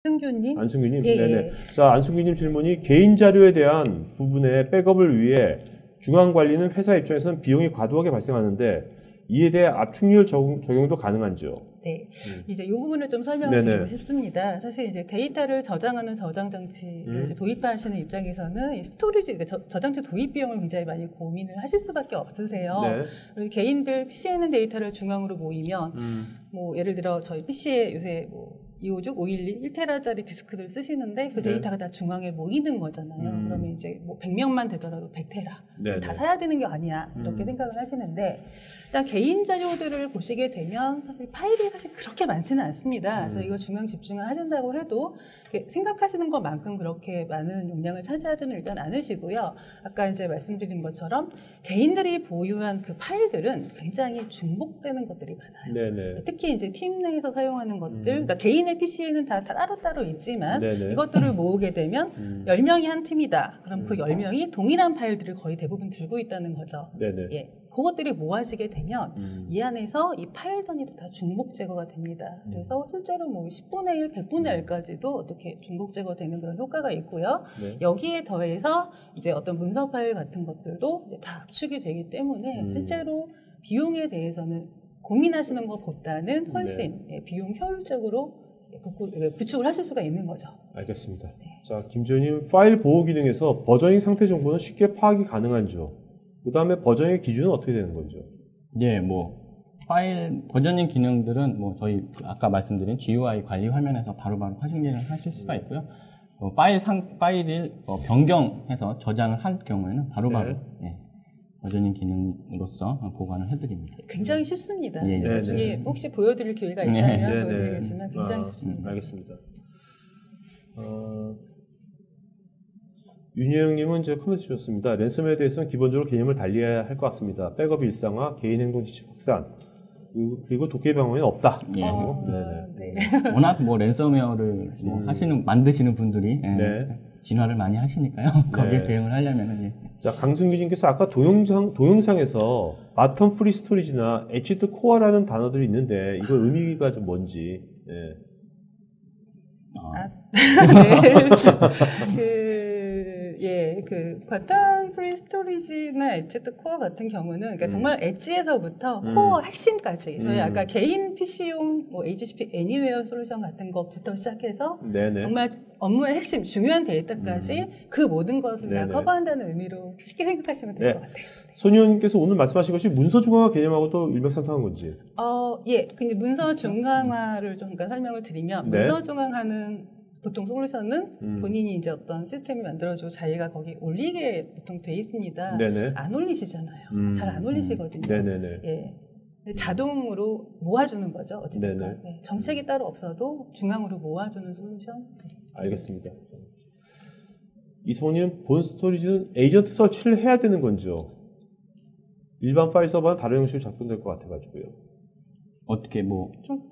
안승규님? 예, 네네. 예. 자, 안승규님 질문이 개인 자료에 대한 부분의 백업을 위해 중앙 관리는 회사 입장에서는 비용이 과도하게 발생하는데 이에 대해 압축률 적용도 가능한지요? 네, 이제 이 부분을 좀 설명을 네네. 드리고 싶습니다. 사실 이제 데이터를 저장하는 저장 장치를 이제 도입하시는 입장에서는 이 스토리지, 그러니까 저장치 도입 비용을 굉장히 많이 고민을 하실 수밖에 없으세요. 네. 그리고 개인들 PC에 있는 데이터를 중앙으로 모이면 뭐 예를 들어 저희 PC에 요새 뭐 256, 512, 1테라짜리 디스크들 쓰시는데 그 네. 데이터가 다 중앙에 모이는 거잖아요. 그러면 이제 뭐 100명만 되더라도 100테라. 다 사야 되는 게 아니야. 이렇게 생각을 하시는데 일단 개인 자료들을 보시게 되면 사실 파일이 사실 그렇게 많지는 않습니다. 그래서 이거 중앙 집중을 하신다고 해도 생각하시는 것만큼 그렇게 많은 용량을 차지하지는 일단 않으시고요. 아까 이제 말씀드린 것처럼 개인들이 보유한 그 파일들은 굉장히 중복되는 것들이 많아요. 네네. 특히 이제 팀 내에서 사용하는 것들, 그러니까 개인의 PC에는 다 따로따로 있지만 네네. 이것들을 모으게 되면 10명이 한 팀이다. 그럼 그 10명이 동일한 파일들을 거의 대부분 들고 있다는 거죠. 네네. 예. 그것들이 모아지게 되면 이 안에서 이 파일 단위도 다 중복 제거가 됩니다. 그래서 실제로 뭐 10분의 1, 100분의 1까지도 어떻게 중복 제거되는 그런 효과가 있고요. 네. 여기에 더해서 이제 어떤 문서 파일 같은 것들도 이제 다 압축이 되기 때문에 실제로 비용에 대해서는 고민하시는 것보다는 훨씬 비용 효율적으로 구축을 하실 수가 있는 거죠. 알겠습니다. 네. 자, 김지현님, 파일 보호 기능에서 버저닝 상태 정보는 쉽게 파악이 가능한지요? 그 다음에 버전의 기준은 어떻게 되는 건지요? 예, 뭐 파일 버전닝 기능들은 뭐 저희 아까 말씀드린 GUI 관리 화면에서 바로바로 확인을 하실 수가 있고요. 파일을 변경해서 저장을 할 경우에는 바로바로 버전닝 기능으로서 보관을 해드립니다. 굉장히 쉽습니다. 예, 나중에 혹시 보여드릴 기회가 있다면 보여드리겠지만 굉장히 쉽습니다. 알겠습니다. 윤여영님은 이제 코멘트 주셨습니다. 랜섬웨어에 대해서는 기본적으로 개념을 달리해야 할 것 같습니다. 백업 일상화, 개인 행동 지시 확산, 그리고 도깨비 방어에는 없다. 네. 워낙 뭐 랜섬웨어를 만드시는 분들이 진화를 많이 하시니까요. 거기에 대응을 하려면은 자, 강승규님께서 아까 동영상에서 바텀 프리 스토리지나 엣지드 코어라는 단어들이 있는데 이거 의미가 좀 뭔지. 그 바텀 프리 스토리지나 엣지드 코어 같은 경우는 그러니까 정말 엣지에서부터 코어 핵심까지 저희 아까 개인 PC용 뭐 HCP 애니웨어 솔루션 같은 것부터 시작해서 정말 업무의 핵심, 중요한 데이터까지 그 모든 것을 다 커버한다는 의미로 쉽게 생각하시면 될 것 같아요. 손희원님께서 오늘 말씀하신 것이 문서 중앙화 개념하고도 일맥상통한 건지? 근데 문서 중앙화를 좀 잠깐 설명을 드리면 문서 중앙화는 보통 솔루션은 본인이 이제 어떤 시스템을 만들어주고 자기가 거기 올리게 보통 돼 있습니다. 안 올리시잖아요. 잘 안 올리시거든요. 자동으로 모아주는 거죠. 어찌됐든. 정책이 따로 없어도 중앙으로 모아주는 솔루션. 알겠습니다. 이소님, 본 스토리지는 에이전트 설치를 해야 되는 건지요? 일반 파일 서버는 다른 형식으로 작동될 것 같아가지고요. 어떻게 뭐 좀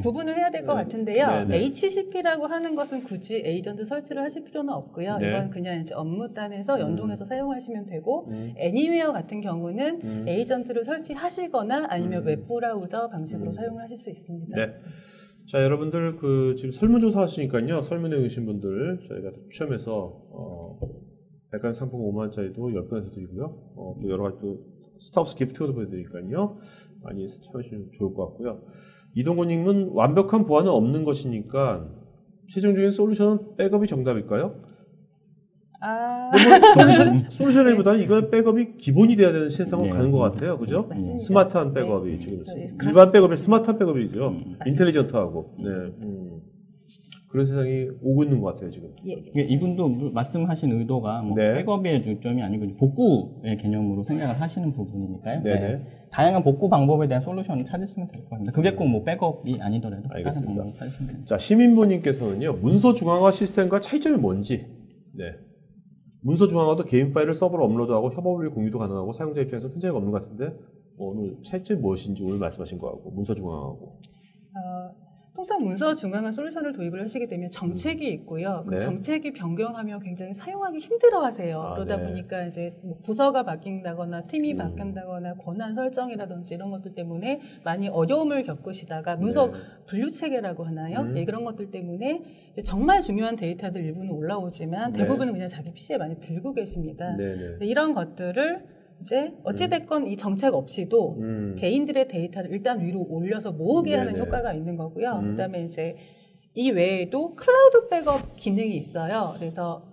구분을 해야 될 것 같은데요. HCP라고 하는 것은 굳이 에이전트 설치를 하실 필요는 없고요. 이건 그냥 이제 업무단에서 연동해서 사용하시면 되고 애니웨어 같은 경우는 에이전트를 설치하시거나 아니면 웹 브라우저 방식으로 사용을 하실 수 있습니다. 자, 여러분들 지금 설문조사 하시니까요. 설문에 오신 분들 저희가 추첨해서 백화점 상품 5만원짜리도 10분에서 드리고요. 또 여러 가지 또 스타벅스 기프트도 보여드리니까요. 많이 참여해주시면 좋을 것 같고요. 이동건님은 완벽한 보안은 없는 것이니까 최종적인 솔루션은 백업이 정답일까요? 솔루션이보다는 이건 백업이 기본이 돼야 되는 세상으로 가는 것 같아요. 그죠? 맞습니다. 스마트한 백업이 지금 일반 백업이 스마트한 백업이죠. 인텔리전트하고. 그런 세상이 오고 있는 것 같아요, 지금. 이분도 말씀하신 의도가 뭐 백업의 중점이 아니고 복구의 개념으로 생각을 하시는 부분이니까요. 다양한 복구 방법에 대한 솔루션을 찾으시면 될 것 같습니다. 그게 꼭 뭐 백업이 아니더라도 다른 방법을 찾으시면 됩니다. 자, 시민분님께서는요, 문서 중앙화 시스템과 차이점이 뭔지. 문서 중앙화도 개인 파일을 서버로 업로드하고 협업을 공유도 가능하고 사용자 입장에서 큰 차이가 없는 것 같은데 오늘 차이점이 무엇인지 오늘 말씀하신 거하고 문서 중앙화하고. 통상 문서 중앙화 솔루션을 도입을 하시게 되면 정책이 있고요. 그 네. 정책이 변경하면 굉장히 사용하기 힘들어하세요. 그러다 네. 보니까 이제 뭐 부서가 바뀐다거나 팀이 바뀐다거나 권한 설정이라든지 이런 것들 때문에 많이 어려움을 겪으시다가 문서 네. 분류 체계라고 하나요? 예, 그런 것들 때문에 이제 정말 중요한 데이터들 일부는 올라오지만 대부분은 그냥 자기 PC에 많이 들고 계십니다. 네네. 이런 것들을 이제 어찌됐건 이 정책 없이도 개인들의 데이터를 일단 위로 올려서 모으게 하는 네네. 효과가 있는 거고요. 그다음에 이제 이 외에도 클라우드 백업 기능이 있어요. 그래서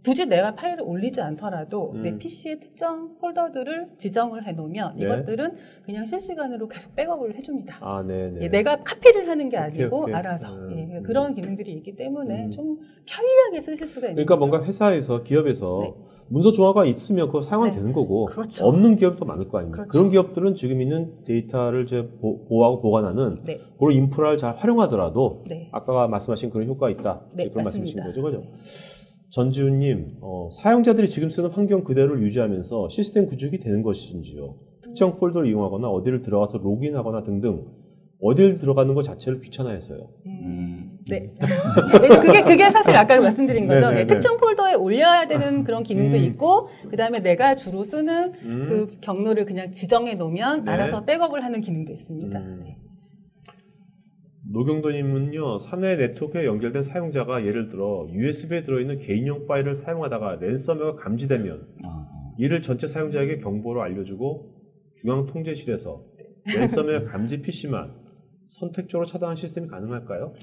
굳이 내가 파일을 올리지 않더라도 내 PC의 특정 폴더들을 지정을 해놓으면 네. 이것들은 그냥 실시간으로 계속 백업을 해줍니다. 아, 네네. 예, 내가 카피를 하는 게 아니고 오케이. 알아서 예, 그런 기능들이 있기 때문에 좀 편리하게 쓰실 수가 있는 그러니까 거죠. 뭔가 회사에서 기업에서 네. 문서 조화가 있으면 그거 사용하면 네. 되는 거고 그렇죠. 없는 기업도 많을 거 아닙니까? 그렇죠. 그런 기업들은 지금 있는 데이터를 이제 보호하고 보관하는 네. 그런 인프라를 잘 활용하더라도 네. 아까 말씀하신 그런 효과가 있다. 네, 그런 맞습니다. 말씀이신 거죠, 그죠? 전지훈님, 사용자들이 지금 쓰는 환경 그대로를 유지하면서 시스템 구축이 되는 것인지요? 특정 폴더를 이용하거나 어디를 들어가서 로그인하거나 등등 어디를 들어가는 것 자체를 귀찮아해서요. 네. 그게 사실 아까 말씀드린 거죠. 네네네. 예, 특정 폴더에 올려야 되는 그런 기능도 있고, 그 다음에 내가 주로 쓰는 그 경로를 그냥 지정해 놓으면 네. 알아서 백업을 하는 기능도 있습니다. 네. 노경도님은요, 사내 네트워크에 연결된 사용자가 예를 들어 USB에 들어있는 개인용 파일을 사용하다가 랜섬웨어가 감지되면 이를 전체 사용자에게 경보로 알려주고 중앙통제실에서 랜섬웨어 감지 PC만 선택적으로 차단하는 시스템이 가능할까요?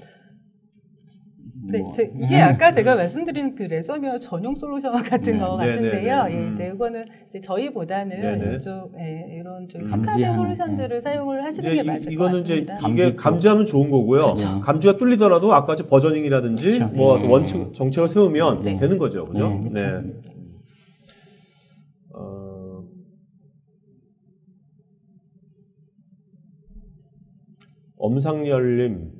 네, 이게 아까 제가 말씀드린 그 랜섬웨어 전용 솔루션 같은 거 같은데요. 네네네. 예, 이제 이거는 이제 저희보다는 네네. 이쪽 이런 좀 감지하는, 특화된 솔루션들을 사용을 하시는 게 맞을 것 이거는 같습니다. 이제 이게 감지하면 좋은 거고요. 그렇죠. 감지가 뚫리더라도 아까 버저닝이라든지 그렇죠. 뭐 원칙 정책을 세우면 네. 되는 거죠, 그죠? 네. 네. 엄상열님,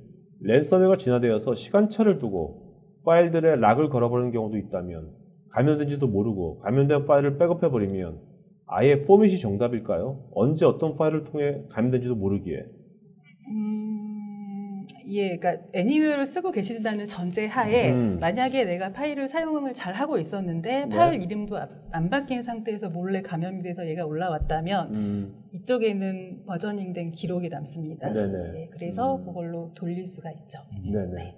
랜섬웨어가 진화되어서 시간차를 두고 파일들의 락을 걸어버리는 경우도 있다면 감염된지도 모르고 감염된 파일을 백업해버리면 아예 포맷이 정답일까요? 언제 어떤 파일을 통해 감염된지도 모르기에. 예, 그러니까 애니메이를 쓰고 계신다는 전제 하에 만약에 내가 파일을 사용을 잘 하고 있었는데 파일 이름도 안 바뀐 상태에서 몰래 감염이 돼서 얘가 올라왔다면 이쪽에는 버저닝된 기록이 남습니다. 네네. 예, 그래서 그걸로 돌릴 수가 있죠. 네네. 네.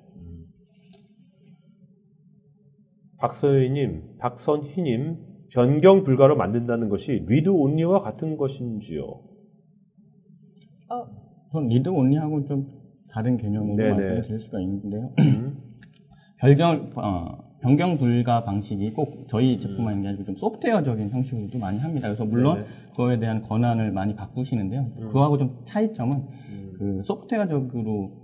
박선희님, 박선희님, 변경 불가로 만든다는 것이 리드 온리와 같은 것인지요? 전 리드 온리하고 좀 다른 개념으로 네네. 말씀을 드릴 수가 있는데요. 변경 불가 방식이 꼭 저희 제품만 있는 게 아니고 좀 소프트웨어적인 형식으로도 많이 합니다. 그래서 물론 네네. 그거에 대한 권한을 많이 바꾸시는데요. 그거하고 좀 차이점은 그 소프트웨어적으로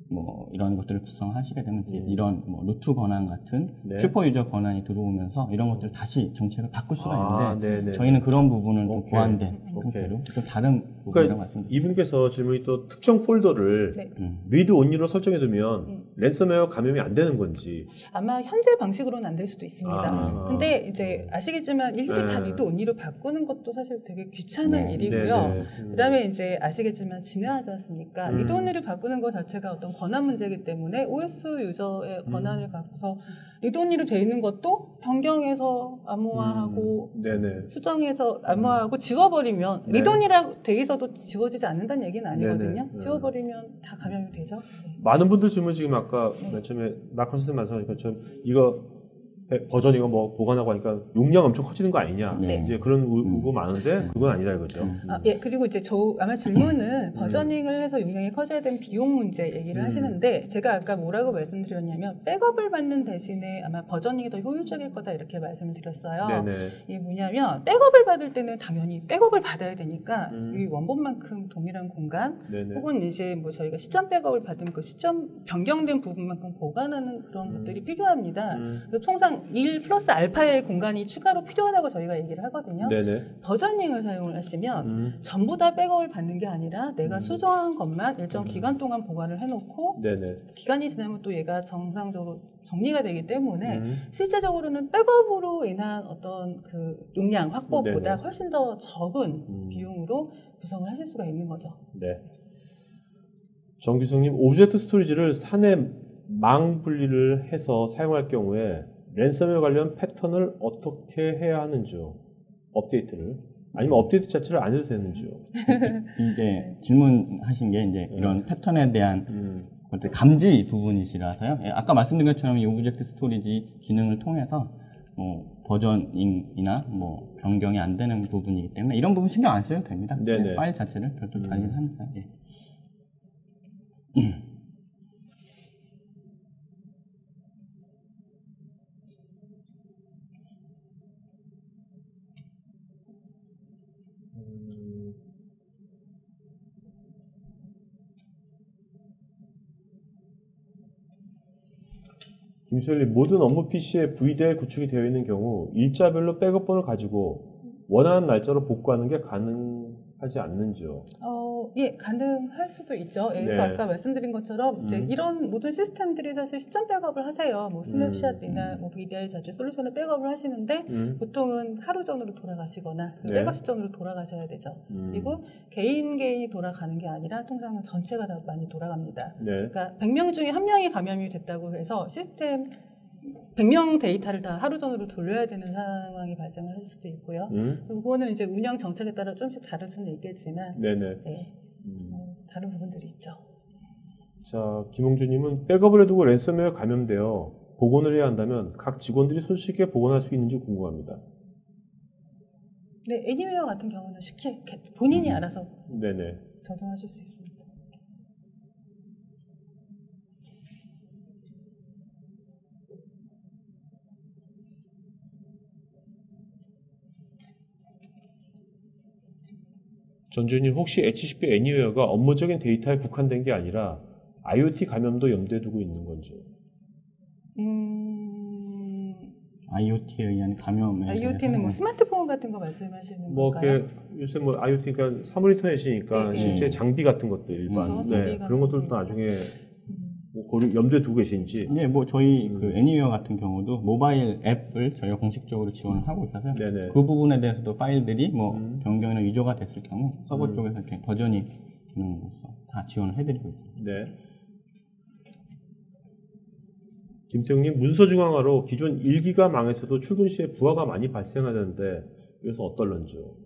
뭐 이런 것들을 구성하시게 되면 이런 뭐 루트 권한 같은 네. 슈퍼 유저 권한이 들어오면서 이런 것들을 다시 정책을 바꿀 수가 있는데 네네. 저희는 그런 부분은 좀 오케이. 보완된 오케이. 형태로 좀 다른 부분이라고 그러니까 말씀드립니다. 이분께서 질문이 또 특정 폴더를 네. 리드 온리로 설정해두면 랜섬웨어 감염이 안 되는 건지. 아마 현재 방식으로는 안 될 수도 있습니다. 아. 근데 이제 아시겠지만 일일이 다 네. 리드 온리로 바꾸는 것도 사실 되게 귀찮은 네. 일이고요. 네네. 그다음에 이제 아시겠지만 진화하지 않습니까? 리드 온리를 바꾸는 것 자체가 어떤 권한 문제이기 때문에 OS 유저의 권한을 갖고서 리드 온리로 돼 있는 것도 변경해서 암호화하고 네네. 수정해서 암호화하고 지워버리면 네. 리드 온리라고 돼 있어도 지워지지 않는다는 얘기는 아니거든요. 네네. 지워버리면 다 감염이 되죠. 네. 많은 분들 질문 지금 아까 맨 처음에 낙헌 선생님 말씀하신 것처럼 이거 버전 이거 뭐 보관하고 하니까 용량 엄청 커지는 거 아니냐. 네. 이제 그런 의구 많은데 그건 아니라 이거죠. 예, 그리고 이제 아마 질문은 버저닝을 해서 용량이 커져야 되는 비용 문제 얘기를 하시는데 제가 아까 뭐라고 말씀드렸냐면 백업을 받는 대신에 아마 버저닝이 더 효율적일 거다 이렇게 말씀을 드렸어요. 네네. 이게 뭐냐면 백업을 받을 때는 당연히 백업을 받아야 되니까 이 원본만큼 동일한 공간 네네. 혹은 이제 뭐 저희가 시점 백업을 받으면 그 시점 변경된 부분만큼 보관하는 그런 것들이 필요합니다. 그래서 통상 1 플러스 알파의 공간이 추가로 필요하다고 저희가 얘기를 하거든요. 네네. 버저닝을 사용을 하시면 전부 다 백업을 받는 게 아니라 내가 수정한 것만 일정 기간 동안 보관을 해놓고 네네. 기간이 지나면 또 얘가 정상적으로 정리가 되기 때문에 실제적으로는 백업으로 인한 어떤 그 용량 확보보다 네네. 훨씬 더 적은 비용으로 구성을 하실 수가 있는 거죠. 네. 정규성님, 오브젝트 스토리지를 사내 망 분리를 해서 사용할 경우에 랜섬웨어 관련 패턴을 어떻게 해야 하는지요? 업데이트를. 아니면 업데이트 자체를 안 해도 되는지요? 이제 질문하신 게 이제 이런 패턴에 대한 것들 감지 부분이시라서요. 예, 아까 말씀드린 것처럼 이 오브젝트 스토리지 기능을 통해서 버전이나 뭐 변경이 안 되는 부분이기 때문에 이런 부분 신경 안 써도 됩니다. 네네. 파일 자체를 별도로 관리를 합니다. 예. 김수열님, 모든 업무 PC에 VDI 구축이 되어 있는 경우 일자별로 백업본을 가지고 원하는 날짜로 복구하는 게 가능하지 않는지요? 예, 가능할 수도 있죠. 예, 그래서 네. 아까 말씀드린 것처럼 이제 이런 모든 시스템들이 사실 시점 백업을 하세요. 뭐 스냅샷이나 뭐 VDI 자체 솔루션을 백업을 하시는데 보통은 하루 전으로 돌아가시거나 그 네. 백업 시점으로 돌아가셔야 되죠. 그리고 개인이 돌아가는 게 아니라 통상은 전체가 다 많이 돌아갑니다. 네. 그러니까 100명 중에 1명이 감염이 됐다고 해서 시스템 100명 데이터를 다 하루 전으로 돌려야 되는 상황이 발생을 하실 수도 있고요. 그거는 이제 운영 정책에 따라 조금씩 다를 수는 있겠지만, 네네. 네, 다른 부분들이 있죠. 자, 김홍주님은 백업을 해두고 랜섬웨어 감염되어 복원을 해야 한다면 각 직원들이 손쉽게 복원할 수 있는지 궁금합니다. 네, 애니웨어 같은 경우는 쉽게 본인이 알아서 네네. 적용하실 수 있습니다. 전주님, 혹시 HCP 애니웨어가 업무적인 데이터에 국한된 게 아니라 IoT 감염도 염두에 두고 있는 건지요? IoT에 의한 감염에 IoT는 뭐 스마트폰 같은 거 말씀하시는 뭐 건가요? 요새 뭐 IoT니까 사물 인터넷이니까 네, 실제 장비 같은 것들 일반 그렇죠, 네, 장비 그런 같은 것들도 거. 나중에 뭐 염두에 두고 계신지. 네, 뭐 저희 그 애니웨어 같은 경우도 모바일 앱을 저희가 공식적으로 지원을 하고 있어서 네네. 그 부분에 대해서도 파일들이 뭐 변경이나 위조가 됐을 경우 서버 쪽에서 이렇게 버전이 기능으로서 다 지원을 해드리고 있습니다. 네. 김태웅님, 문서 중앙화로 기존 1기가 망해서도 출근 시에 부하가 많이 발생하는데 이것은 어떨런지요?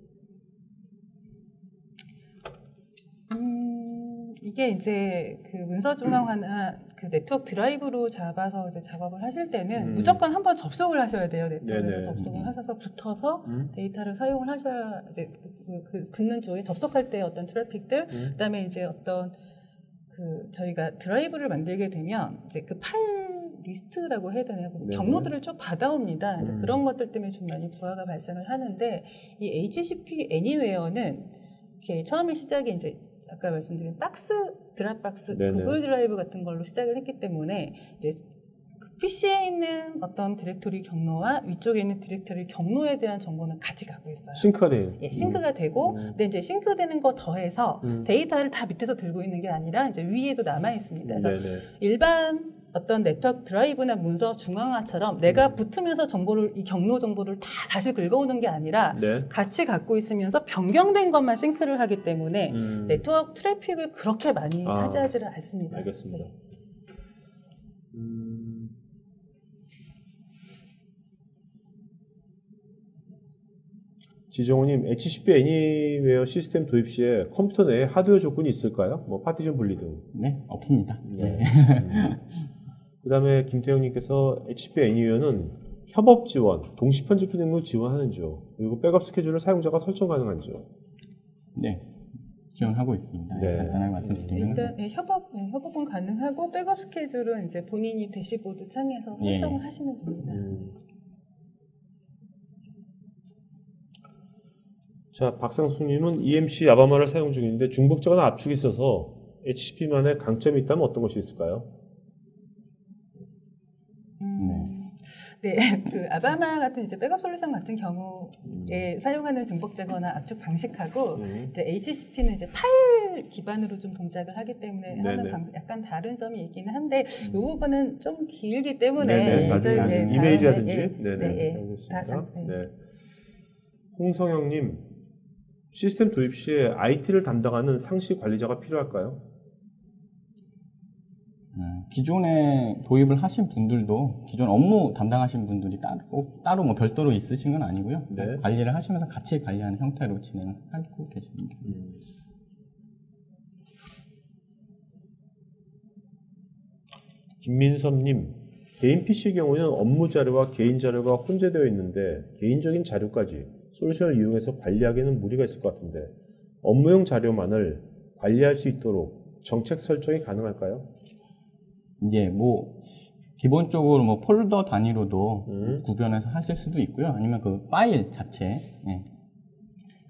이게 이제 그 문서 중앙화나 그 네트워크 드라이브로 잡아서 이제 작업을 하실 때는 무조건 한번 접속을 하셔야 돼요. 네트워크에 네네. 접속을 하셔서 붙어서 데이터를 사용을 하셔야 이제 그 붙는 쪽에 접속할 때 어떤 트래픽들, 그다음에 이제 어떤 그 저희가 드라이브를 만들게 되면 이제 그 파일 리스트라고 해야 되나요? 경로들을 쭉 받아옵니다. 이제 그런 것들 때문에 좀 많이 부하가 발생을 하는데 이 HCP 애니웨어는 이렇게 처음에 시작이 이제 아까 말씀드린 드랍박스, 네네. 구글 드라이브 같은 걸로 시작을 했기 때문에 이제 그 PC에 있는 어떤 디렉토리 경로와 위쪽에 있는 디렉토리 경로에 대한 정보는 같이 갖고 있어요. 싱크가 돼요. 예, 싱크가 되고, 근데 이제 싱크되는 거 더해서 데이터를 다 밑에서 들고 있는 게 아니라 이제 위에도 남아 있습니다. 그래서 네네. 일반 어떤 네트워크 드라이브나 문서 중앙화처럼 내가 붙으면서 정보를 이 경로 정보를 다 다시 긁어오는 게 아니라 네. 같이 갖고 있으면서 변경된 것만 싱크를 하기 때문에 네트워크 트래픽을 그렇게 많이 차지하지를 않습니다. 알겠습니다. 네. 지정호님, HCP 애니웨어 시스템 도입 시에 컴퓨터 내에 하드웨어 조건이 있을까요? 뭐 파티션 분리 등. 네, 없습니다. 네. 그 다음에 김태형님께서 HCP 애니웨어는 협업 지원, 동시 편집 기능도 지원하는지요? 그리고 백업 스케줄을 사용자가 설정 가능한지요? 네, 지원하고 있습니다. 네. 간단하게 말씀드리면 일단 협업은 가능하고 백업 스케줄은 이제 본인이 대시보드 창에서 설정을 하시면 됩니다. 자, 박상수님은 EMC 야바마를 사용 중인데 중복자거나 압축이 있어서 HCP만의 강점이 있다면 어떤 것이 있을까요? 네, 그 아바마 같은 이제 백업 솔루션 같은 경우에 사용하는 중복 제거나 압축 방식하고 이제 HCP는 이제 파일 기반으로 좀 동작을 하기 때문에 하는 약간 다른 점이 있기는 한데 이 부분은 좀 길기 때문에 나중에 이메일이라든지 알겠습니다. 네. 홍성영님, 시스템 도입 시에 IT를 담당하는 상시 관리자가 필요할까요? 기존에 도입을 하신 분들도 기존 업무 담당하신 분들이 따로 뭐 별도로 있으신 건 아니고요. 네. 관리를 하시면서 같이 관리하는 형태로 진행을 하고 계십니다. 김민섭님, 개인 PC의 경우에는 업무 자료와 개인 자료가 혼재되어 있는데 개인적인 자료까지 솔루션을 이용해서 관리하기에는 무리가 있을 것 같은데 업무용 자료만을 관리할 수 있도록 정책 설정이 가능할까요? 이제 뭐 기본적으로 뭐 폴더 단위로도 구별해서 하실 수도 있고요. 아니면 그 파일 자체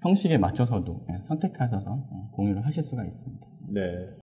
형식에 맞춰서도 선택하셔서 공유를 하실 수가 있습니다. 네.